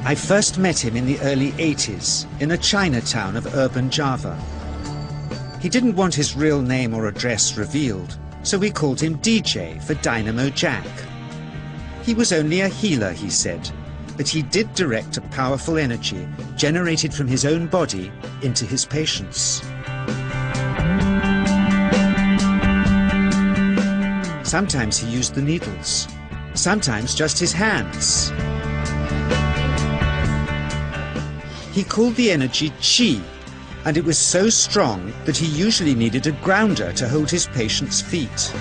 I first met him in the early 80s in a Chinatown of urban Java. He didn't want his real name or address revealed, so we called him DJ for Dynamo Jack. He was only a healer, he said, but he did direct a powerful energy generated from his own body into his patients. Sometimes he used the needles, sometimes just his hands. He called the energy Qi, and it was so strong that he usually needed a grounder to hold his patients' feet.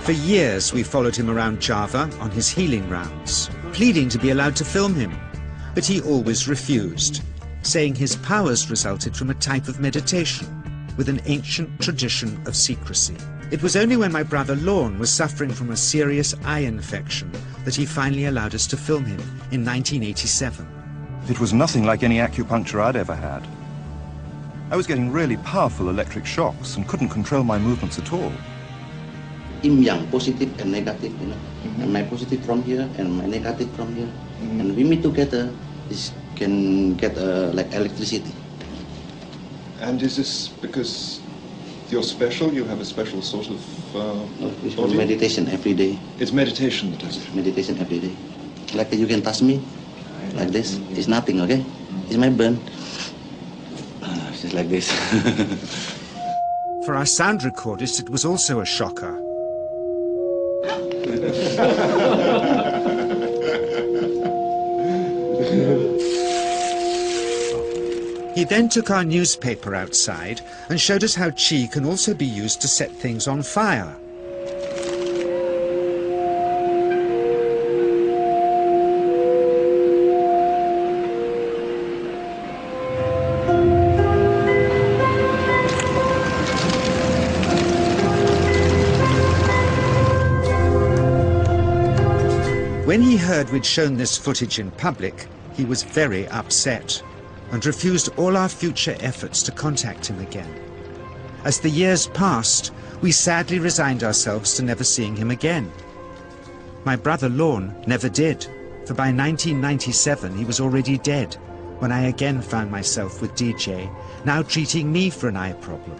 For years we followed him around Java on his healing rounds, pleading to be allowed to film him, but he always refused, saying his powers resulted from a type of meditation with an ancient tradition of secrecy. It was only when my brother Lorne was suffering from a serious eye infection that he finally allowed us to film him in 1987. It was nothing like any acupuncture I'd ever had. I was getting really powerful electric shocks and couldn't control my movements at all. Yin yang, positive and negative, you know. And my positive from here and my negative from here. And we meet together, this can get like electricity. And is this because you're special? You have a special sort of No, it's for meditation every day. It's meditation that does it? Meditation every day. Like you can touch me, like this. It's nothing, okay? It's my burn. Just like this. For our sound recordist, it was also a shocker. He then took our newspaper outside and showed us how Qi can also be used to set things on fire. When he heard we'd shown this footage in public, he was very upset and refused all our future efforts to contact him again. As the years passed, we sadly resigned ourselves to never seeing him again. My brother Lorne never did, for by 1997 he was already dead, when I again found myself with DJ, now treating me for an eye problem.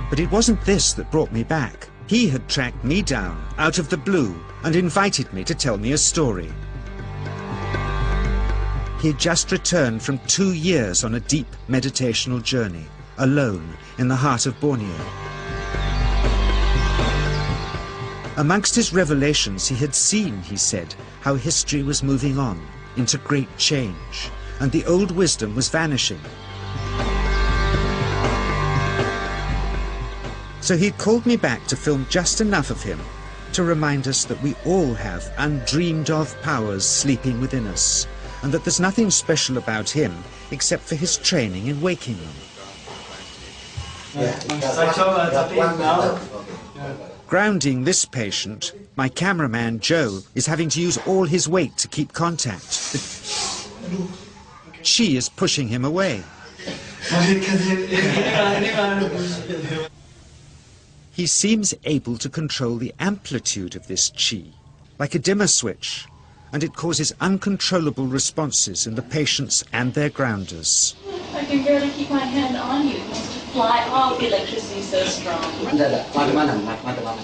But it wasn't this that brought me back. He had tracked me down out of the blue and invited me to tell me a story. He had just returned from 2 years on a deep meditational journey, alone in the heart of Borneo. Amongst his revelations, he had seen, he said, how history was moving on into great change, and the old wisdom was vanishing. So he'd called me back to film just enough of him to remind us that we all have undreamed of powers sleeping within us, and that there's nothing special about him except for his training in waking them. Grounding this patient, my cameraman Joe is having to use all his weight to keep contact. Qi is pushing him away. He seems able to control the amplitude of this Qi, like a dimmer switch, and it causes uncontrollable responses in the patients and their grounders. I can barely keep my hand on you. It wants to fly off. The electricity is so strong.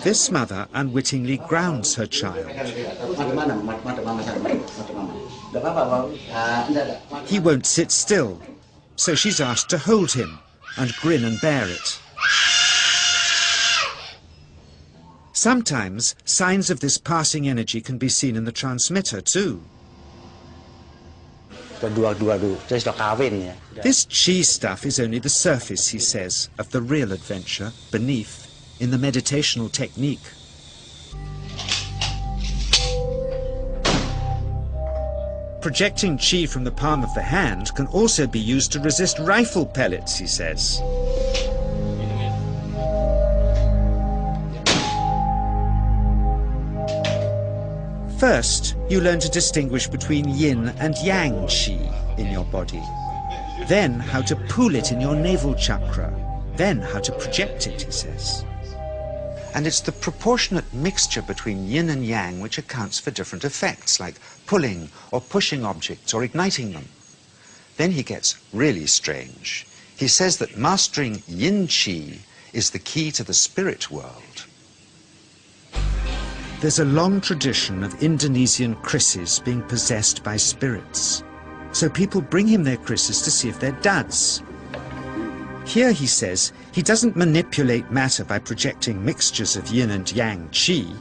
This mother unwittingly grounds her child. He won't sit still, so she's asked to hold him and grin and bear it. Sometimes signs of this passing energy can be seen in the transmitter too. This Qi stuff is only the surface, he says, of the real adventure beneath, in the meditational technique. Projecting Qi from the palm of the hand can also be used to resist rifle pellets, he says. First, you learn to distinguish between yin and yang Qi in your body. Then how to pool it in your navel chakra. Then how to project it, he says. And it's the proportionate mixture between yin and yang which accounts for different effects, like pulling or pushing objects or igniting them. Then he gets really strange. He says that mastering yin qi is the key to the spirit world. There's a long tradition of Indonesian krisis being possessed by spirits. So people bring him their krisis to see if they're duds. Here, he says, he doesn't manipulate matter by projecting mixtures of yin and yang qi.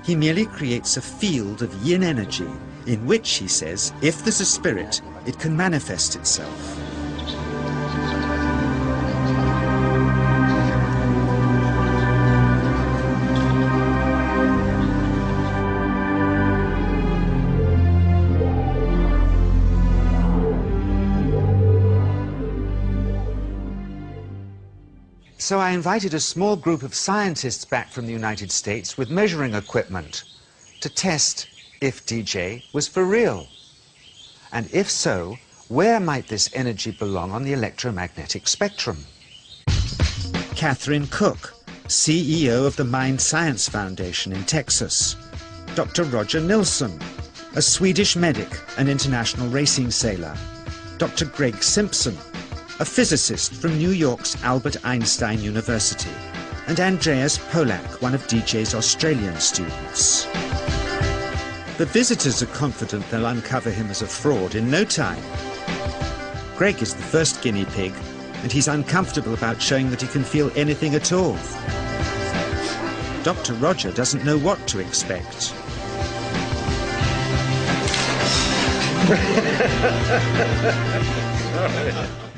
He merely creates a field of yin energy in which, he says, if there's a spirit, it can manifest itself. So I invited a small group of scientists back from the United States with measuring equipment to test if DJ was for real. And if so, where might this energy belong on the electromagnetic spectrum? Catherine Cook, CEO of the Mind Science Foundation in Texas. Dr. Roger Nilsson, a Swedish medic and international racing sailor. Dr. Greg Simpson, a physicist from New York's Albert Einstein University, and Andreas Polak, one of DJ's Australian students. The visitors are confident they'll uncover him as a fraud in no time. Greg is the first guinea pig, and he's uncomfortable about showing that he can feel anything at all. Dr. Roger doesn't know what to expect.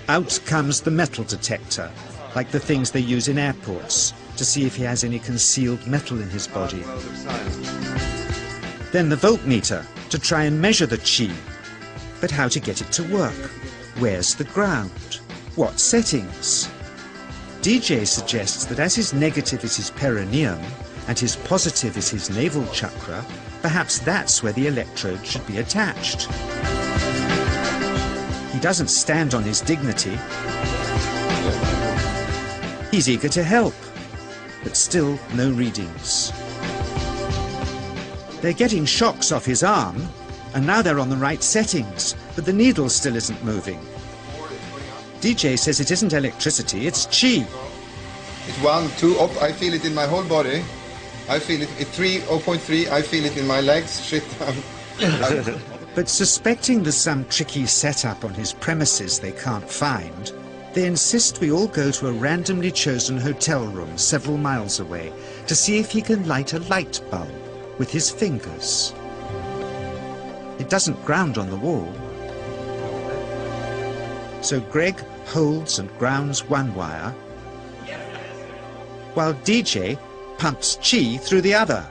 Out comes the metal detector, like the things they use in airports, to see if he has any concealed metal in his body. Then the voltmeter, to try and measure the qi. But how to get it to work? Where's the ground? What settings? DJ suggests that as his negative is his perineum, and his positive is his navel chakra, perhaps that's where the electrode should be attached. He doesn't stand on his dignity. He's eager to help, but still no readings. They're getting shocks off his arm, and now they're on the right settings, but the needle still isn't moving. DJ says it isn't electricity, it's qi. It's 1, 2, up, I feel it in my whole body. I feel it at 3, 0.3, I feel it in my legs. Shit. But suspecting there's some tricky setup on his premises they can't find, they insist we all go to a randomly chosen hotel room several miles away to see if he can light a light bulb with his fingers. It doesn't ground on the wall. So Greg holds and grounds one wire, while DJ pumps qi through the other.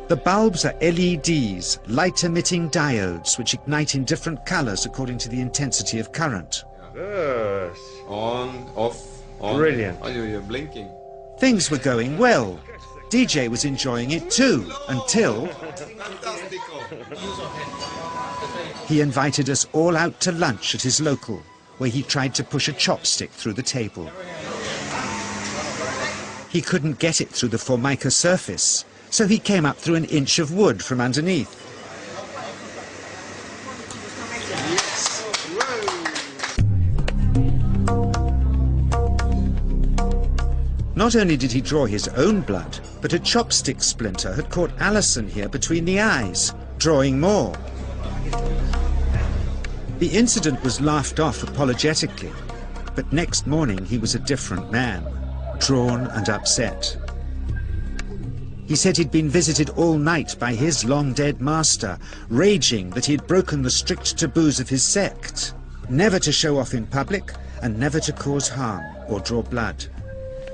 The bulbs are LEDs, light-emitting diodes, which ignite in different colors according to the intensity of current. Good. On, off, on. Brilliant. Oh, you're blinking. Things were going well. DJ was enjoying it too, until he invited us all out to lunch at his local, where he tried to push a chopstick through the table. He couldn't get it through the formica surface, so he came up through an inch of wood from underneath. Not only did he draw his own blood, but a chopstick splinter had caught Alison here between the eyes, drawing more. The incident was laughed off apologetically, but next morning he was a different man, drawn and upset. He said he'd been visited all night by his long-dead master, raging that he'd broken the strict taboos of his sect, never to show off in public and never to cause harm or draw blood.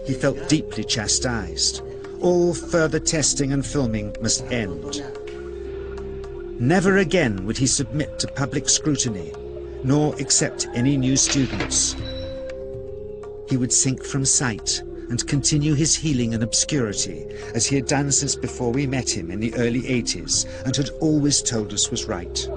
He felt deeply chastised. All further testing and filming must end. Never again would he submit to public scrutiny, nor accept any new students. He would sink from sight and continue his healing in obscurity, as he had done since before we met him in the early 80s and had always told us was right.